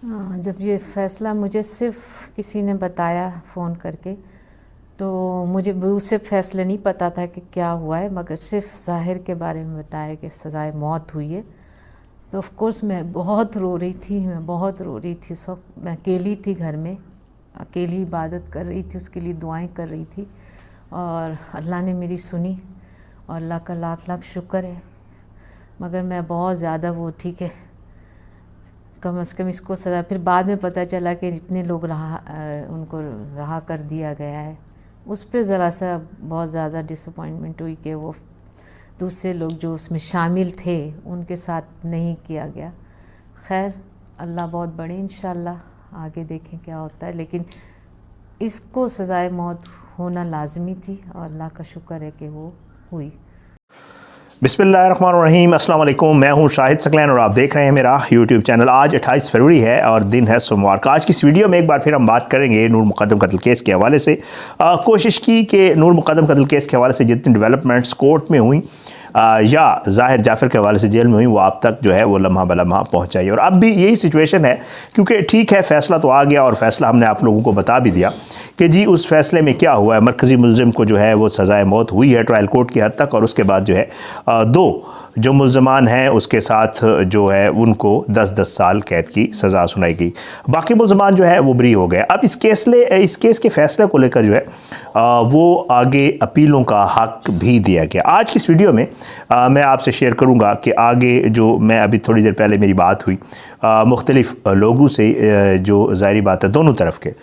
जब ये फ़ैसला मुझे सिर्फ़ किसी ने बताया फ़ोन करके, तो मुझे उससे फ़ैसले नहीं पता था कि क्या हुआ है, मगर सिर्फ़ ज़ाहिर के बारे में बताया कि सज़ाए मौत हुई है। तो ऑफ़ कोर्स मैं बहुत रो रही थी, मैं बहुत रो रही थी। उस वक़्त मैं अकेली थी घर में, अकेली इबादत कर रही थी, उसके लिए दुआएं कर रही थी और अल्लाह ने मेरी सुनी और अल्लाह का लाख लाख शुक्र है। मगर मैं बहुत ज़्यादा वो थी कि कम से कम इसको सज़ा। फिर बाद में पता चला कि जितने लोग उनको रहा कर दिया गया है, उस पर ज़रा सा बहुत ज़्यादा डिसअपॉइंटमेंट हुई कि वो दूसरे लोग जो उसमें शामिल थे उनके साथ नहीं किया गया। खैर, अल्लाह बहुत बड़े, इंशाल्लाह आगे देखें क्या होता है, लेकिन इसको सज़ाए मौत होना लाजमी थी और अल्लाह का शुक्र है कि वो हुई। बिस्मिल्लाहिर्रहमानिर्रहीम, अस्सलाम वालेकुम। मैं हूं शाहिद सकलैन और आप देख रहे हैं मेरा यूट्यूब चैनल। आज 28 फरवरी है और दिन है सोमवार का। आज की इस वीडियो में एक बार फिर हम बात करेंगे नूर मुक़द्दम कत्ल केस के हवाले से। कोशिश की कि नूर मुक़द्दम कत्ल केस के हवाले से जितनी डेवलपमेंट्स कोर्ट में हुई या ज़ाहिर जाफ़र के हवाले से जेल में हुई, वो आप तक जो है वो लम्हा बलम्हा पहुँचाई। और अब भी यही सिचुएशन है, क्योंकि ठीक है फ़ैसला तो आ गया और फ़ैसला हमने आप लोगों को बता भी दिया कि जी उस फैसले में क्या हुआ है। मरकज़ी मुलज़िम को जो है वो सज़ाए मौत हुई है ट्रायल कोर्ट की हद तक, और उसके बाद जो है दो जो मुल्ज़मान हैं उसके साथ जो है उनको 10-10 साल कैद की सज़ा सुनाई गई। बाकी मुल्ज़मान जो है वो बरी हो गए। अब इस केस के फ़ैसले को लेकर जो है वो आगे अपीलों का हक़ भी दिया गया। आज की इस वीडियो में मैं आपसे शेयर करूंगा कि आगे जो मैं अभी थोड़ी देर पहले मेरी बात हुई मुख्तलिफ़ लोगों से, जो ज़ाहिरी बात है दोनों तरफ के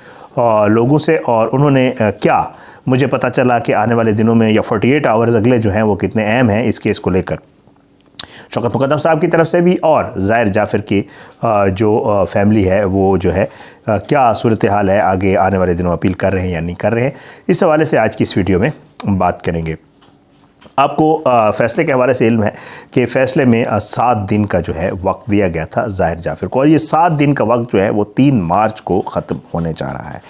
लोगों से, और उन्होंने क्या मुझे पता चला कि आने वाले दिनों में या 48 आवर्स अगले जो हैं वो कितने अहम हैं इस केस को लेकर। शौकत मुक़द्दम साहब की तरफ से भी और ज़ाहिर जाफ़र की जो फैमिली है वो जो है क्या सूरत हाल है, आगे आने वाले दिनों अपील कर रहे हैं या नहीं कर रहे हैं, इस हवाले से आज की इस वीडियो में बात करेंगे। आपको फ़ैसले के हवाले से इल्म है कि फ़ैसले में 7 दिन का जो है वक्त दिया गया था ज़ाहिर जाफ़र को, और ये 7 दिन का वक्त जो है वो 3 मार्च को ख़त्म होने जा रहा है।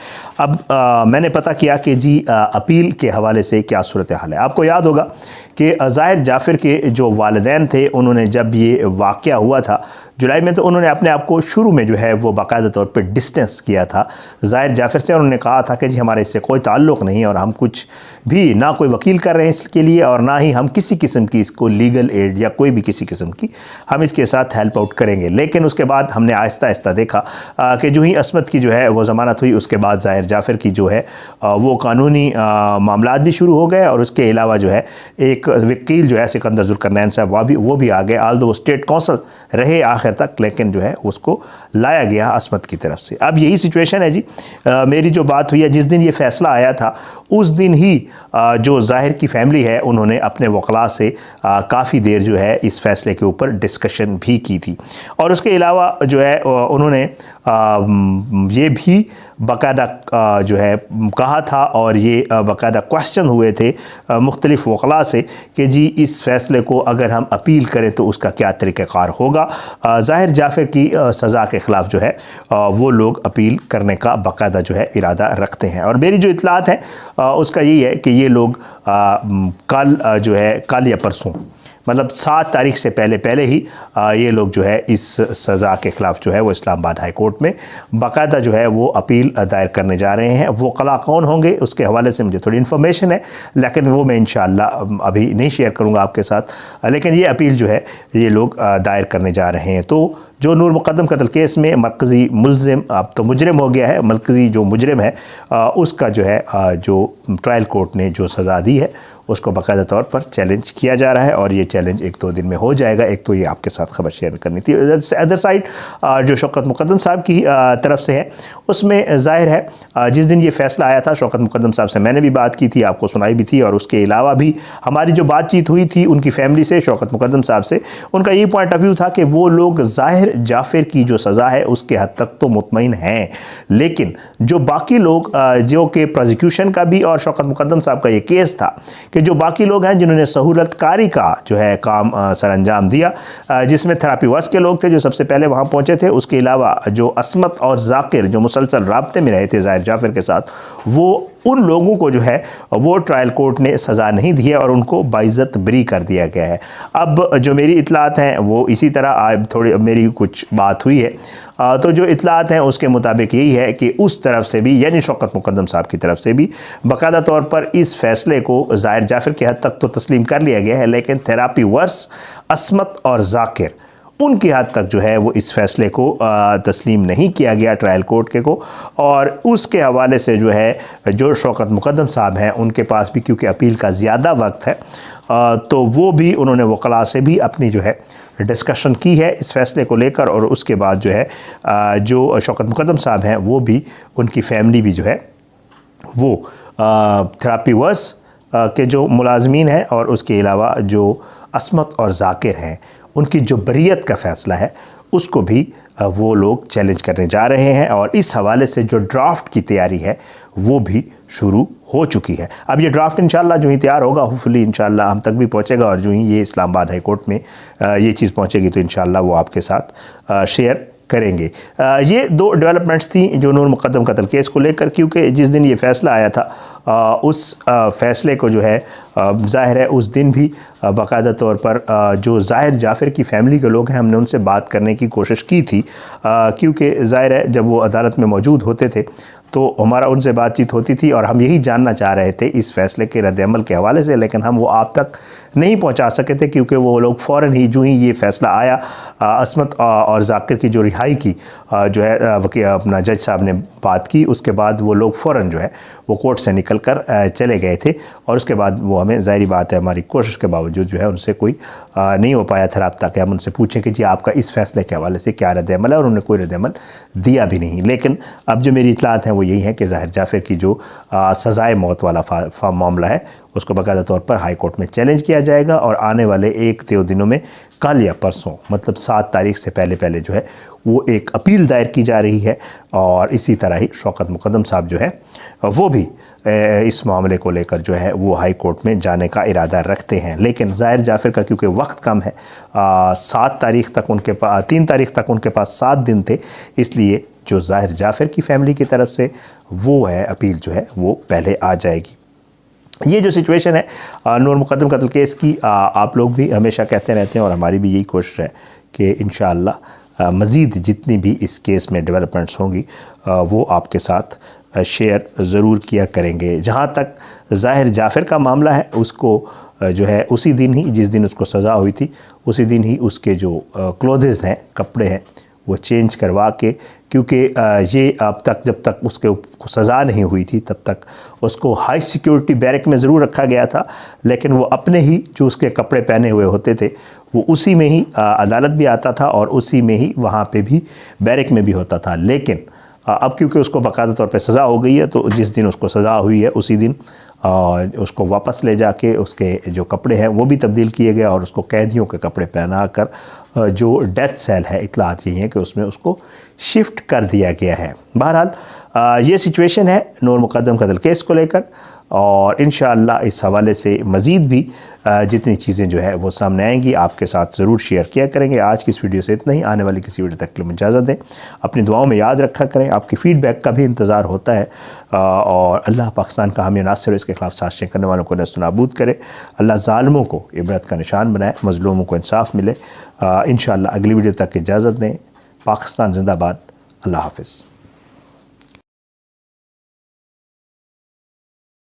अब मैंने पता किया कि जी अपील के हवाले से क्या सूरत हाल है। आपको याद होगा कि ज़ाहिर जाफ़र के जो वालिदैन थे, उन्होंने जब ये वाक़या हुआ था जुलाई में, तो उन्होंने अपने आप को शुरू में जो है वो बाकायदा तौर पे डिस्टेंस किया था ज़ाहिर जाफ़र से। उन्होंने कहा था कि जी हमारे इससे कोई ताल्लुक़ नहीं और हम कुछ भी ना कोई वकील कर रहे हैं इसके लिए, और ना ही हम किसी किस्म की इसको लीगल एड या कोई भी किसी किस्म की हम इसके साथ हेल्प आउट करेंगे। लेकिन उसके बाद हमने आहिस्ता आहिस्ता देखा कि जो ही असमत की जो है वो ज़मानत हुई, उसके बाद ज़ाहिर जाफ़र की जो है वो कानूनी मामलात भी शुरू हो गए, और उसके अलावा जो है एक वकील जो है सिकंदर जुल्करनैन साहब वो भी आ गए। आल्दो वो स्टेट काउंसिल रहे आखिर तक, लेकिन जो है उसको लाया गया असमत की तरफ से। अब यही सिचुएशन है जी। मेरी जो बात हुई है, जिस दिन ये फ़ैसला आया था उस दिन ही जो ज़ाहिर की फैमिली है उन्होंने अपने वकला से काफ़ी देर जो है इस फ़ैसले के ऊपर डिस्कशन भी की थी, और उसके अलावा जो है उन्होंने ये भी बाकायदा जो है कहा था, और ये बाकायदा क्वेश्चन हुए थे मुख्तलिफ़ वकला से कि जी इस फ़ैसले को अगर हम अपील करें तो उसका क्या तरीक़ाकार होगा। ज़ाहिर जाफ़र की सज़ा के ख़िलाफ़ जो है वो लोग अपील करने का बाकायदा जो है इरादा रखते हैं। और मेरी जो इत्तलात है उसका यही है कि ये लोग कल या परसों, मतलब 7 तारीख से पहले ही ये लोग जो है इस सज़ा के ख़िलाफ़ जो है वो इस्लामाबाद हाई कोर्ट में बाकायदा जो है वो अपील दायर करने जा रहे हैं। वो कला कौन होंगे उसके हवाले से मुझे थोड़ी इन्फॉर्मेशन है, लेकिन वो मैं इंशाअल्लाह अभी नहीं शेयर करूँगा आपके साथ। लेकिन ये अपील जो है ये लोग दायर करने जा रहे हैं। तो जो नूर मुक़द्दम कत्ल केस में मरकज़ी मुल्ज़िम, अब तो मुजरिम हो गया है, मरकज़ी जो मुजरिम है उसका जो है जो ट्रायल कोर्ट ने जो सज़ा दी है उसको बाकायदा तौर पर चैलेंज किया जा रहा है, और ये चैलेंज 1-2 दिन में हो जाएगा। एक तो ये आपके साथ खबर शेयर करनी थी। अदर साइड जो शौकत मुक़द्दम साहब की तरफ से है उसमें ज़ाहिर है जिस दिन ये फ़ैसला आया था शौकत मुक़द्दम साहब से मैंने भी बात की थी, आपको सुनाई भी थी, और उसके अलावा भी हमारी जो बातचीत हुई थी उनकी फ़ैमिली से, शौकत मुक़द्दम साहब से, उनका ये पॉइंट ऑफ व्यू था कि वो लोग ज़ाहिर जाफ़र की जो सज़ा है उसके हद तक तो मुतमईन हैं, लेकिन जो बाकी लोग जो कि प्रोसिक्यूशन का भी और शौकत मुक़द्दम साहब का ये केस था कि जो बाकी लोग हैं जिन्होंने सहूलतकारी का जो है काम सर अंजाम दिया, जिसमें थेरापी वर्क्स के लोग थे जो सबसे पहले वहाँ पहुँचे थे, उसके अलावा जो असमत और जाकिर जो मुसलसल राब्ते में रहे थे ज़ाहिर जाफ़र के साथ, वो उन लोगों को जो है वो ट्रायल कोर्ट ने सज़ा नहीं दी है और उनको बाइज़्ज़त बरी कर दिया गया है। अब जो मेरी इतलात हैं वो इसी तरह थोड़ी मेरी कुछ बात हुई है, तो जो इतलात हैं उसके मुताबिक यही है कि उस तरफ से भी, यानी शौकत मुक़द्दम साहब की तरफ से भी बाकायदा तौर पर इस फ़ैसले को ज़ाहिर जाफ़र की हद तक तो तस्लीम कर लिया गया है, लेकिन थेरापी वर्स अस्मत और ज़ाकिर उनकी हद तक जो है वो इस फ़ैसले को तस्लीम नहीं किया गया ट्रायल कोर्ट के को। और उसके हवाले से जो है जो शौकत मुक़द्दम साहब हैं उनके पास भी क्योंकि अपील का ज़्यादा वक्त है, तो वो भी उन्होंने वकला से भी अपनी जो है डिस्कशन की है इस फ़ैसले को लेकर। और उसके बाद जो है जो शौकत मुक़द्दम साहब हैं वो भी, उनकी फ़ैमिली भी जो है वो थेरापी वर्स के जो मुलाजमीन हैं और उसके अलावा जो अस्मत और ज़ाकिर हैं उनकी जो बरियत का फ़ैसला है उसको भी वो लोग चैलेंज करने जा रहे हैं। और इस हवाले से जो ड्राफ्ट की तैयारी है वो भी शुरू हो चुकी है। अब ये ड्राफ्ट इंशाल्लाह जो ही तैयार होगा, होपफुली इंशाल्लाह हम तक भी पहुंचेगा, और जो ही ये इस्लामाबाद हाई कोर्ट में ये चीज़ पहुंचेगी तो इंशाल्लाह वो आपके साथ शेयर करेंगे। ये दो डेवलपमेंट्स थी जो नूर मुक़द्दम कत्ल केस को लेकर, क्योंकि जिस दिन ये फ़ैसला आया था उस फ़ैसले को जो है ज़ाहिर है उस दिन भी बाकायदा तौर पर जो ज़ाहिर जाफ़र की फ़ैमिली के लोग हैं हमने उनसे बात करने की कोशिश की थी, क्योंकि ज़ाहिर है जब वो अदालत में मौजूद होते थे तो हमारा उनसे बातचीत होती थी और हम यही जानना चाह रहे थे इस फ़ैसले के रद्द-ए-अमल के हवाले से, लेकिन हम वो आप तक नहीं पहुंचा सके थे क्योंकि वो लोग फ़ौरन ही जो ही ये फ़ैसला आया अस्मत और ज़ाकिर की जो रिहाई की जो है अपना जज साहब ने बात की, उसके बाद वो लोग फ़ौरन जो है वो कोर्ट से निकल कर चले गए थे। और उसके बाद वो हमें ज़ाहिरी बात है हमारी कोशिश के बावजूद जो है उनसे कोई नहीं हो पाया था रब्ता कि हम उनसे पूछें कि जी आपका इस फ़ैसले के हवाले से क्या रद्द-ए-अमल है, और उन्होंने कोई रद्द-ए-अमल दिया भी नहीं। लेकिन अब जो मेरी इतलात हैं वो यही है कि ज़ाहिर जाफ़र की जो सज़ाए मौत वाला मामला है उसको बाकायदा तौर पर हाई कोर्ट में चैलेंज किया जाएगा, और आने वाले 1-2 दिनों में, कल या परसों मतलब 7 तारीख से पहले जो है वो एक अपील दायर की जा रही है। और इसी तरह ही शौकत मुक़द्दम साहब जो है वो भी इस मामले को लेकर जो है वो हाई कोर्ट में जाने का इरादा रखते हैं। लेकिन ज़ाहिर जाफ़र का क्योंकि वक्त कम है, 7 तारीख तक उनके पास 3 तारीख तक उनके पास 7 दिन थे, इसलिए जो ज़ाहिर जाफ़र की फ़ैमिली की तरफ से वो है अपील जो है वो पहले आ जाएगी। ये जो सिचुएशन है नूर मुक़द्दम कत्ल केस की, आप लोग भी हमेशा कहते रहते हैं और हमारी भी यही कोशिश है कि इंशाअल्लाह मज़ीद जितनी भी इस केस में डेवलपमेंट्स होंगी वो आपके साथ शेयर ज़रूर किया करेंगे। जहाँ तक ज़ाहिर जाफ़र का मामला है उसको जो है उसी दिन ही, जिस दिन उसको सज़ा हुई थी उसी दिन ही उसके जो क्लोथेस हैं, कपड़े हैं, वो चेंज करवा के, क्योंकि ये अब तक जब तक उसके सज़ा नहीं हुई थी तब तक उसको हाई सिक्योरिटी बैरक में ज़रूर रखा गया था, लेकिन वो अपने ही जो उसके कपड़े पहने हुए होते थे वो उसी में ही अदालत भी आता था और उसी में ही वहाँ पे भी बैरक में भी होता था। लेकिन अब क्योंकि उसको बाकायदा तौर पे सज़ा हो गई है तो जिस दिन उसको सज़ा हुई है उसी दिन उसको वापस ले जाके उसके जो कपड़े हैं वो भी तब्दील किए गए और उसको कैदियों के कपड़े पहना कर जो डेथ सेल है, इतलात यही है कि उसमें उसको शिफ्ट कर दिया गया है। बहरहाल ये सिचुएशन है नूर मुक़द्दम कत्ल केस को लेकर, और इंशाअल्लाह इस हवाले से मज़ीद भी जितनी चीज़ें जो है वो सामने आएंगी आपके साथ ज़रूर शेयर किया करेंगे। आज की इस वीडियो से इतना ही, आने वाली किसी वीडियो तक के लिए इजाज़त दें। अपनी दुआओं में याद रखा करें, आपकी फ़ीडबैक का भी इंतज़ार होता है, और अल्लाह पाकिस्तान का हामी नासिर, इसके ख़िलाफ़ साजिशें करने वालों को नस्त नाबूद करे। अल्लाह ज़ालिमों को इबरत का निशान बनाए, मज़लूमों को इंसाफ मिले। इंशाअल्लाह अगली वीडियो तक इजाज़त दें। पाकिस्तान ज़िंदाबाद। अल्लाह हाफ़िज़।